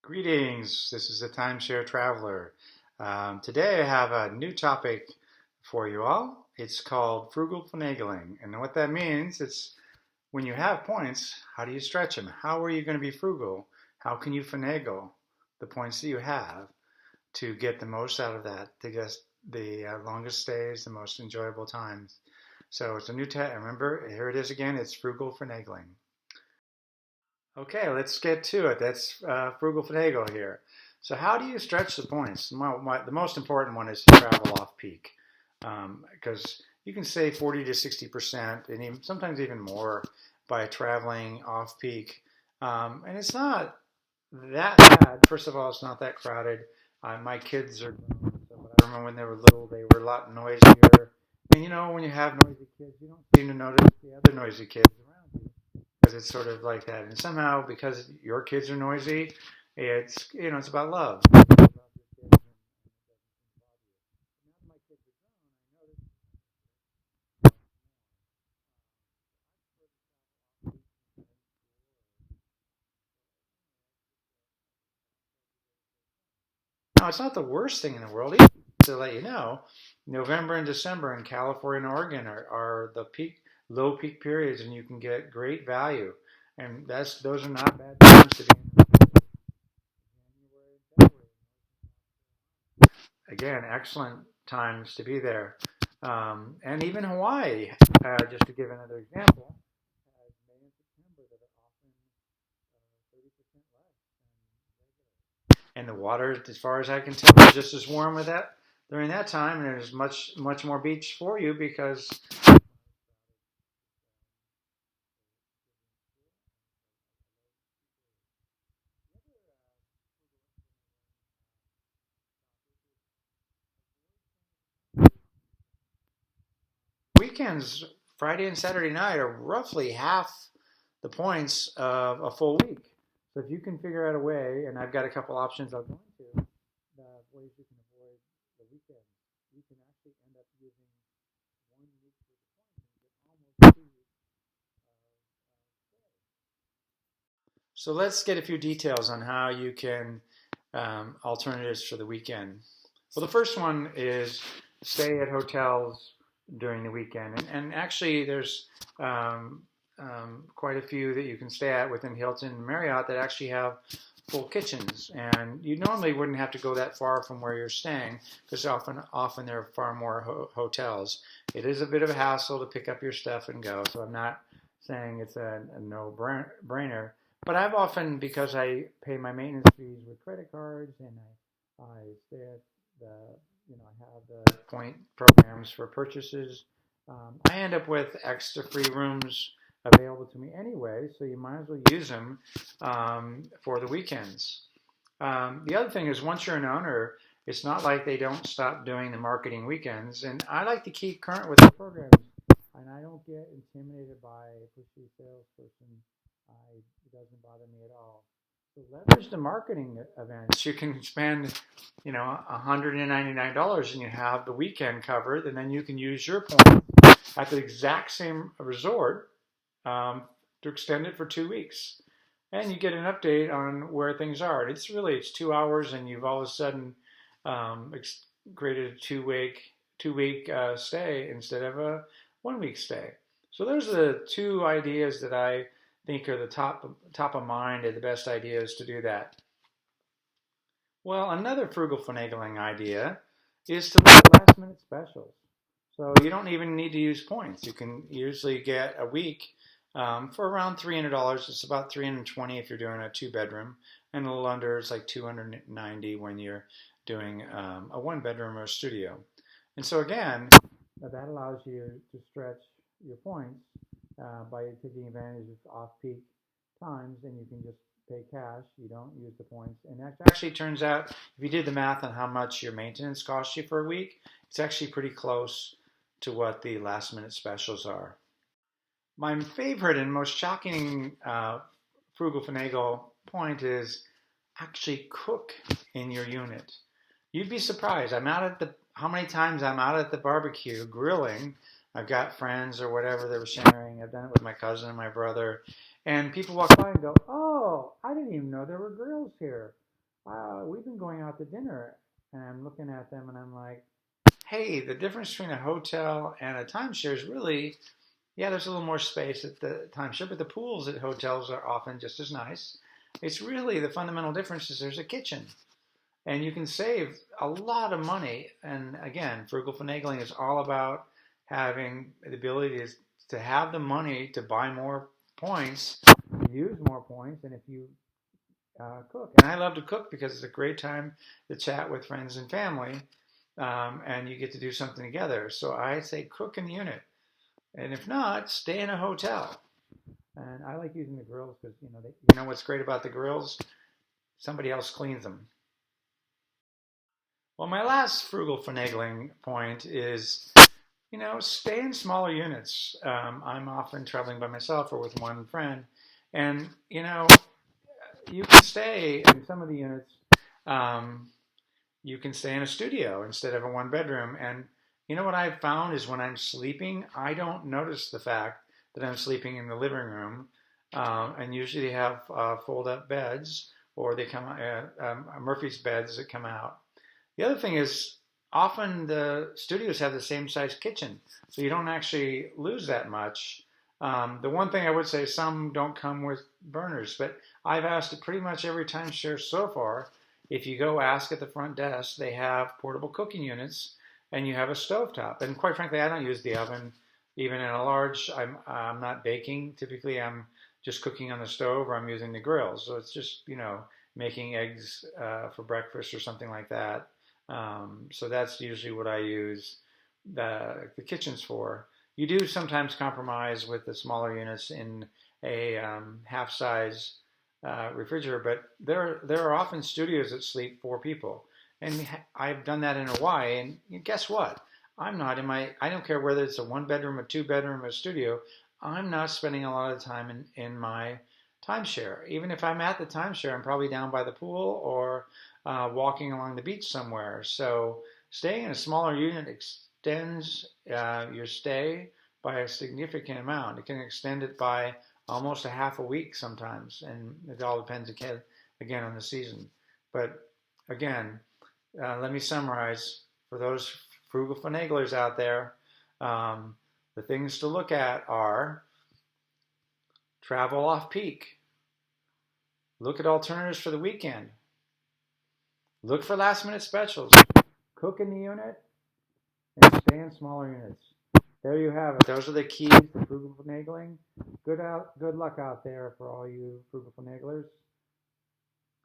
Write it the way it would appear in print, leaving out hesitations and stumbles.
Greetings, this is the Timeshare Traveler. Today I have a new topic for you all. It's called FrugalFinagling. And what that means is when you have points, how do you stretch them? How are you going to be frugal? How can you finagle the points that you have to get the most out of that, to get the longest stays, the most enjoyable times? So it's a new remember, here it is again, it's FrugalFinagling. Okay, let's get to it. That's Frugal Finagle here. So how do you stretch the points? The most important one is to travel off peak because you can save 40 to 60% and even, sometimes even more by traveling off peak. And it's not that bad. First of all, it's not that crowded. My kids are grown, so I remember when they were little, they were a lot noisier. And you know, when you have noisy kids, you don't seem to notice the other noisy kids around you because it's sort of like that. And somehow, because your kids are noisy, it's about love. No, it's not the worst thing in the world either. To let you know, November and December in California and Oregon are the low peak periods, and you can get great value. And those are not bad times to be in. Again, excellent times to be there. And even Hawaii, just to give another example, has May and September that are often 30% less. And the water, as far as I can tell, is just as warm with that during that time, and there's much more beach for you because weekends, Friday and Saturday night, are roughly half the points of a full week. So if you can figure out a way, and I've got a couple options I'll go into, the ways you can avoid the weekend, you can actually end up using 1 week worth of points and get almost 2 weeks. So let's get a few details on how you can alternatives for the weekend. Well, the first one is stay at hotels during the weekend, and actually there's quite a few that you can stay at within Hilton and Marriott that actually have full kitchens, and you normally wouldn't have to go that far from where you're staying because often there are far more hotels. It is a bit of a hassle to pick up your stuff and go, so I'm not saying it's a no-brainer. But I've often, because I pay my maintenance fees with credit cards and I stay at I have the point programs for purchases, I end up with extra free rooms available to me anyway, so you might as well use them for the weekends. The other thing is once you're an owner, it's not like they don't stop doing the marketing weekends, and I like to keep current with the programs, and I don't get intimidated by a pushy salesperson. It doesn't bother me at all. So leverage the marketing events. You can spend, $199 and you have the weekend covered, and then you can use your points at the exact same resort to extend it for 2 weeks. And you get an update on where things are. It's 2 hours, and you've all of a sudden created a two week stay instead of a 1 week stay. So those are the two ideas that I think are the top of mind and the best ideas to do that. Well, another frugal finagling idea is to look at last minute specials. So you don't even need to use points. You can usually get a week for around $300. It's about $320 if you're doing a 2-bedroom, and a little under it's like $290 when you're doing a 1-bedroom or a studio. And so again, that allows you to stretch your points by taking advantage of off-peak times, and you can just pay cash. You don't use the points. And that actually turns out, if you did the math on how much your maintenance costs you for a week, it's actually pretty close to what the last-minute specials are. My favorite and most shocking frugal finagle point is actually cook in your unit. You'd be surprised. How many times I'm out at the barbecue grilling. I've got friends or whatever that were sharing. I've done it with my cousin and my brother. And people walk by and go, "Oh, I didn't even know there were grills here." we've been going out to dinner, and I'm looking at them and I'm like, hey, the difference between a hotel and a timeshare is really, yeah, there's a little more space at the timeshare, but the pools at hotels are often just as nice. It's really the fundamental difference is there's a kitchen, and you can save a lot of money. And again, frugal finagling is all about having the ability to have the money to buy more points, use more points, and if you cook. And I love to cook because it's a great time to chat with friends and family, and you get to do something together. So I say cook in the unit, and if not, stay in a hotel. And I like using the grills because you know what's great about the grills? Somebody else cleans them. Well, my last frugal finagling point is, stay in smaller units. I'm often traveling by myself or with one friend, and you can stay in some of the units. Um, you can stay in a studio instead of a one bedroom. And you know what I've found is when I'm sleeping, I don't notice the fact that I'm sleeping in the living room. And usually they have fold up beds or they come Murphy's beds that come out. The other thing is often the studios have the same size kitchen, so you don't actually lose that much. The one thing I would say, some don't come with burners, but I've asked at pretty much every timeshare so far. If you go ask at the front desk, they have portable cooking units, and you have a stovetop. And quite frankly, I don't use the oven, even in a large. I'm not baking. Typically, I'm just cooking on the stove, or I'm using the grill. So it's just making eggs for breakfast or something like that. So that's usually what I use the kitchens for. You do sometimes compromise with the smaller units in a half size refrigerator, but there are often studios that sleep 4 people, and I've done that in Hawaii. And guess what? I'm not in my. I don't care whether it's a 1 bedroom, a 2 bedroom, a studio. I'm not spending a lot of time in my timeshare. Even if I'm at the timeshare, I'm probably down by the pool or walking along the beach somewhere. So staying in a smaller unit extends your stay by a significant amount. It can extend it by almost a half a week sometimes, and it all depends again on the season. But again, let me summarize for those frugal finaglers out there. The things to look at are travel off peak, look at alternatives for the weekend, look for last minute specials, cook in the unit, and stay in smaller units. There you have it. Those are the keys to frugal finagling. Good luck out there for all you frugal finaglers.